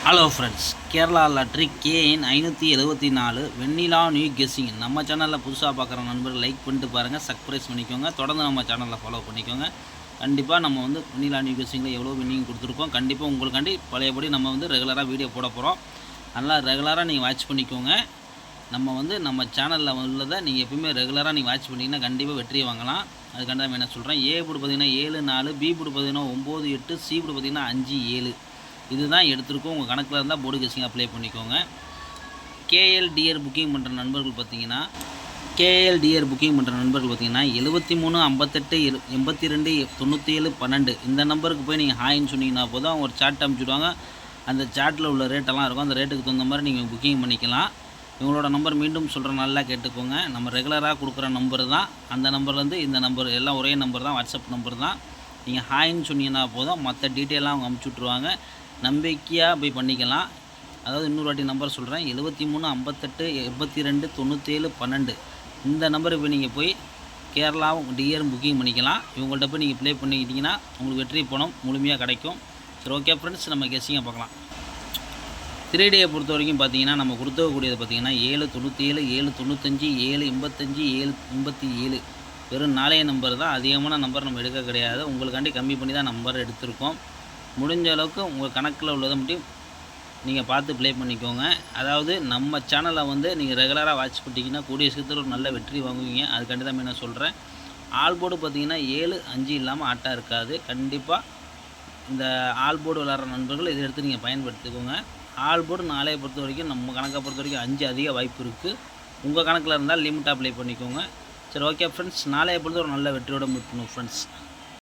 Hello friends, Kerala lottery KN 574 வெண்ணிலா new guessing. நம்ம சேனலில் புதுசாக பார்க்குற நண்பர்கள் லைக் பண்ணிட்டு பாருங்கள், சப்ஸ்கிரைப் பண்ணிக்கோங்க. தொடர்ந்து நம்ம சேனலில் ஃபாலோ பண்ணிக்கோங்க. கண்டிப்பாக நம்ம வெண்ணிலா நியூ கெஸ்ஸிங்கில் எவ்வளோ வின்னிங் கொடுத்துருக்கோம். கண்டிப்பாக உங்களுக்காண்டி பழையபடி நம்ம ரெகுலராக வீடியோ போட போகிறோம். நல்லா ரெகுலராக நீங்கள் வாட்ச் பண்ணிக்கோங்க. நம்ம சேனலில் உள்ளதை நீங்கள் எப்பவுமே ரெகுலராக நீங்கள் வாட்ச் பண்ணிங்கன்னா கண்டிப்பாக வெற்றியை வாங்கலாம். அதுக்காண்டி நான் என்ன சொல்கிறேன், ஏ போர்டு பார்த்திங்கன்னா 7-4, பி போர்டு பார்த்திங்கன்னா 9-8, சி போர்டு பார்த்திங்கன்னா 5-7. இதுதான் எடுத்திருக்கோம். உங்கள் கணக்கில் இருந்தால் போர்டு கெஸ்ஸிங் அப்ளை பண்ணிக்கோங்க. கேஎல்டிஆர் புக்கிங் பண்ணுற நண்பர்கள் பார்த்தீங்கன்னா 73 58 82 97 12 இந்த நம்பருக்கு போய் நீங்கள் ஹாய்ன்னு சொன்னீங்கன்னா போதும், அவங்க ஒரு சாட் அனுப்பிச்சுடுவாங்க. அந்த சாட்டில் உள்ள ரேட்டெல்லாம் இருக்கும். அந்த ரேட்டுக்கு தகுந்த மாதிரி நீங்கள் புக்கிங் பண்ணிக்கலாம். இவங்களோட நம்பர் மீண்டும் சொல்கிற நல்லா கேட்டுக்கோங்க. நம்ம ரெகுலராக கொடுக்குற நம்பர் தான். அந்த நம்பர்லேருந்து இந்த நம்பர் எல்லாம் ஒரே நம்பர் தான், வாட்ஸ்அப் நம்பர் தான். நீங்கள் ஹாய்ன்னு சொன்னீங்கன்னா போதும், மற்ற டீட்டெயிலாக அவங்க அனுப்பிச்சி விட்ருவாங்க. நம்பிக்கையாக போய் பண்ணிக்கலாம். அதாவது இன்னொரு வாட்டி நம்பர் சொல்கிறேன், 73 58 82 97 12 இந்த நம்பருக்கு போய் நீங்கள் போய் கேரளாவும் டிஆரும் புக்கிங் பண்ணிக்கலாம். இவங்கள்ட்ட போய் நீங்கள் ப்ளே பண்ணிக்கிட்டிங்கன்னா உங்களுக்கு வெற்றி பணம் முழுமையாக கிடைக்கும். சரி, ஓகே ஃப்ரெண்ட்ஸ், நம்ம கெஸ்ஸிங்கை பார்க்கலாம். 3Dயை பொறுத்த வரைக்கும் பார்த்தீங்கன்னா நம்ம கொடுத்தக்கூடியது பார்த்தீங்கன்னா 797 795 785 787 வெறும் 4 நம்பர் தான். அதிகமான நம்பர் நம்ம எடுக்க கிடையாது. உங்களுக்காண்டி கம்மி பண்ணி தான் நம்பர் எடுத்திருக்கோம். முடிஞ்ச அளவுக்கு உங்கள் கணக்கில் உள்ளதை மட்டும் நீங்கள் பார்த்து ப்ளே பண்ணிக்கோங்க. அதாவது நம்ம சேனலை நீங்கள் ரெகுலராக வாட்ச் பண்ணிட்டீங்கன்னா கூடிய சீக்கிரத்தில் ஒரு நல்ல வெற்றி வாங்குவீங்க. அதுக்காண்டி தான் என்ன சொல்கிறேன். ஆல் போர்டு பார்த்தீங்கன்னா 7 5 இல்லாமல் ஆட்டாக இருக்காது. கண்டிப்பாக இந்த ஆல் போர்டு விளாட்ற நண்பர்கள் இதை எடுத்து நீங்கள் பயன்படுத்திக்கோங்க. ஆல் போர்டு 4 பொறுத்த வரைக்கும் நம்ம கணக்கை பொறுத்த வரைக்கும் 5 அதிக வாய்ப்பு இருக்குது. உங்கள் கணக்கில் இருந்தால் லிமிட்டாக ப்ளே பண்ணிக்கோங்க. சரி, ஓகே ஃப்ரெண்ட்ஸ், 4 பொறுத்த ஒரு நல்ல வெற்றியோட மீட் பண்ணுவோம் ஃப்ரெண்ட்ஸ்.